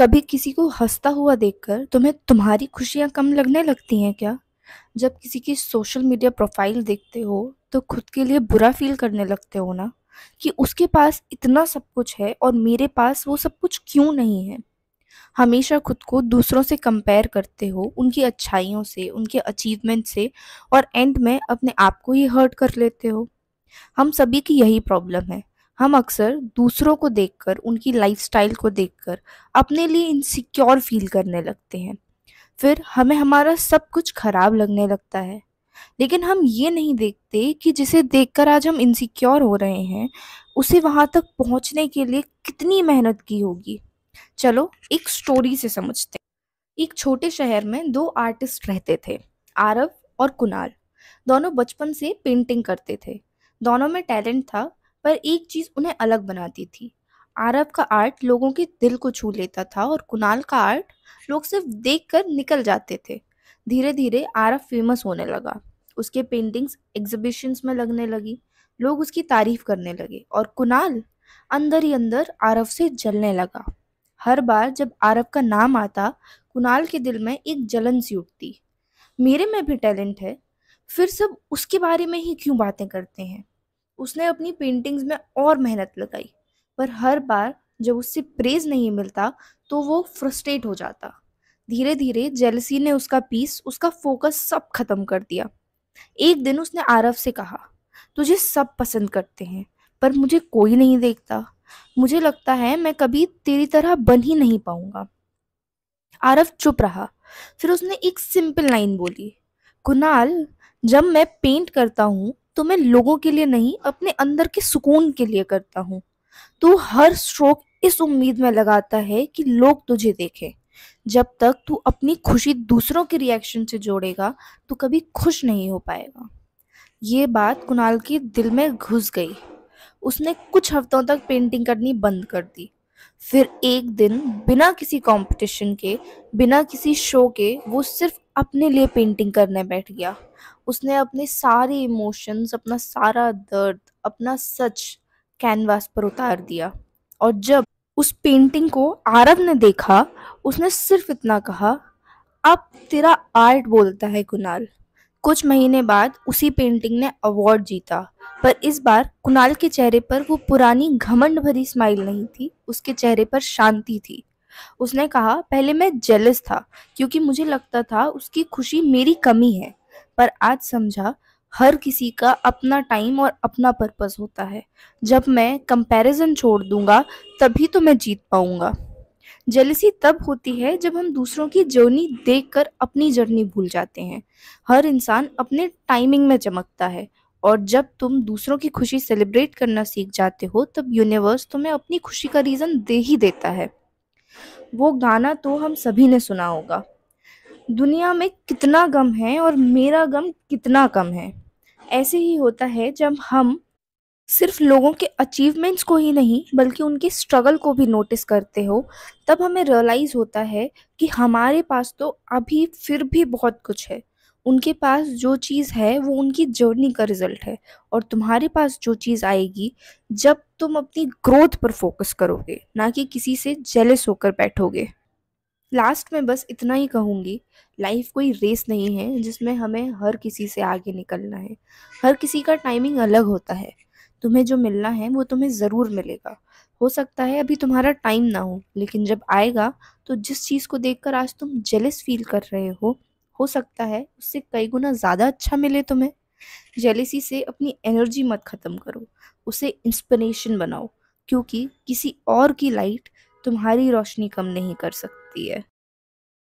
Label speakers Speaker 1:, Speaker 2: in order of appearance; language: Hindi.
Speaker 1: कभी किसी को हंसता हुआ देखकर तुम्हें तुम्हारी खुशियां कम लगने लगती हैं क्या? जब किसी की सोशल मीडिया प्रोफाइल देखते हो तो खुद के लिए बुरा फील करने लगते हो ना, कि उसके पास इतना सब कुछ है और मेरे पास वो सब कुछ क्यों नहीं है। हमेशा खुद को दूसरों से कंपेयर करते हो, उनकी अच्छाइयों से, उनके अचीवमेंट से, और एंड में अपने आप को ही हर्ट कर लेते हो। हम सभी की यही प्रॉब्लम है। हम अक्सर दूसरों को देखकर, उनकी लाइफस्टाइल को देखकर अपने लिए इनसिक्योर फील करने लगते हैं। फिर हमें हमारा सब कुछ खराब लगने लगता है। लेकिन हम ये नहीं देखते कि जिसे देखकर आज हम इनसिक्योर हो रहे हैं, उसे वहां तक पहुंचने के लिए कितनी मेहनत की होगी। चलो एक स्टोरी से समझते हैं। एक छोटे शहर में दो आर्टिस्ट रहते थे, आरव और कुणाल। दोनों बचपन से पेंटिंग करते थे। दोनों में टैलेंट था, पर एक चीज उन्हें अलग बनाती थी। आरव का आर्ट लोगों के दिल को छू लेता था और कुणाल का आर्ट लोग सिर्फ देखकर निकल जाते थे। धीरे धीरे आरव फेमस होने लगा। उसके पेंटिंग्स एग्जीबिशंस में लगने लगी। लोग उसकी तारीफ करने लगे और कुणाल अंदर ही अंदर आरव से जलने लगा। हर बार जब आरव का नाम आता, कुणाल के दिल में एक जलन सी उठती। मेरे में भी टैलेंट है, फिर सब उसके बारे में ही क्यों बातें करते हैं। उसने अपनी पेंटिंग्स में और मेहनत लगाई, पर हर बार जब उससे प्रेज नहीं मिलता तो वो फ्रस्ट्रेट हो जाता। धीरे धीरे जेलसी ने उसका पीस, उसका फोकस सब खत्म कर दिया। एक दिन उसने आरव से कहा, तुझे सब पसंद करते हैं, पर मुझे कोई नहीं देखता। मुझे लगता है मैं कभी तेरी तरह बन ही नहीं पाऊंगा। आरव चुप रहा। फिर उसने एक सिंपल लाइन बोली, कुणाल, जब मैं पेंट करता हूँ तो मैं लोगों के लिए नहीं, अपने अंदर के सुकून के लिए करता हूँ। तू हर स्ट्रोक इस उम्मीद में लगाता है कि लोग तुझे देखें। जब तक तू अपनी खुशी दूसरों के रिएक्शन से जोड़ेगा तो कभी खुश नहीं हो पाएगा। ये बात कुणाल के दिल में घुस गई। उसने कुछ हफ्तों तक पेंटिंग करनी बंद कर दी। फिर एक दिन बिना किसी कंपटीशन के, बिना किसी शो के, वो सिर्फ अपने लिए पेंटिंग करने बैठ गया। उसने अपने सारे इमोशंस, अपना सारा दर्द, अपना सच कैनवास पर उतार दिया। और जब उस पेंटिंग को आरव ने देखा, उसने सिर्फ इतना कहा, अब तेरा आर्ट बोलता है कुणाल। कुछ महीने बाद उसी पेंटिंग ने अवार्ड जीता, पर इस बार कुणाल के चेहरे पर वो पुरानी घमंड भरी स्माइल नहीं थी, उसके चेहरे पर शांति थी। उसने कहा, पहले मैं जेलस था क्योंकि मुझे लगता था उसकी खुशी मेरी कमी है, पर आज समझा हर किसी का अपना टाइम और अपना पर्पस होता है। जब मैं कंपैरिजन छोड़ दूंगा तभी तो मैं जीत पाऊंगा। जेलसी तब होती है जब हम दूसरों की जर्नी देखकर अपनी जर्नी भूल जाते हैं। हर इंसान अपने टाइमिंग में चमकता है, और जब तुम दूसरों की खुशी सेलिब्रेट करना सीख जाते हो तब यूनिवर्स तुम्हें अपनी खुशी का रीजन दे ही देता है। वो गाना तो हम सभी ने सुना होगा, दुनिया में कितना गम है और मेरा गम कितना कम है। ऐसे ही होता है जब हम सिर्फ लोगों के अचीवमेंट्स को ही नहीं बल्कि उनके स्ट्रगल को भी नोटिस करते हो, तब हमें रियलाइज होता है कि हमारे पास तो अभी फिर भी बहुत कुछ है। उनके पास जो चीज़ है वो उनकी जर्नी का रिजल्ट है, और तुम्हारे पास जो चीज़ आएगी जब तुम अपनी ग्रोथ पर फोकस करोगे, ना कि किसी से जेलस होकर बैठोगे। लास्ट में बस इतना ही कहूँगी, लाइफ कोई रेस नहीं है जिसमें हमें हर किसी से आगे निकलना है। हर किसी का टाइमिंग अलग होता है। तुम्हें जो मिलना है वो तुम्हें ज़रूर मिलेगा। हो सकता है अभी तुम्हारा टाइम ना हो, लेकिन जब आएगा तो जिस चीज़ को देखकर आज तुम जेलस फील कर रहे हो सकता है उससे कई गुना ज़्यादा अच्छा मिले तुम्हें। जेलेसी से अपनी एनर्जी मत ख़त्म करो, उसे इंस्पिरेशन बनाओ, क्योंकि किसी और की लाइट तुम्हारी रोशनी कम नहीं कर सकती है।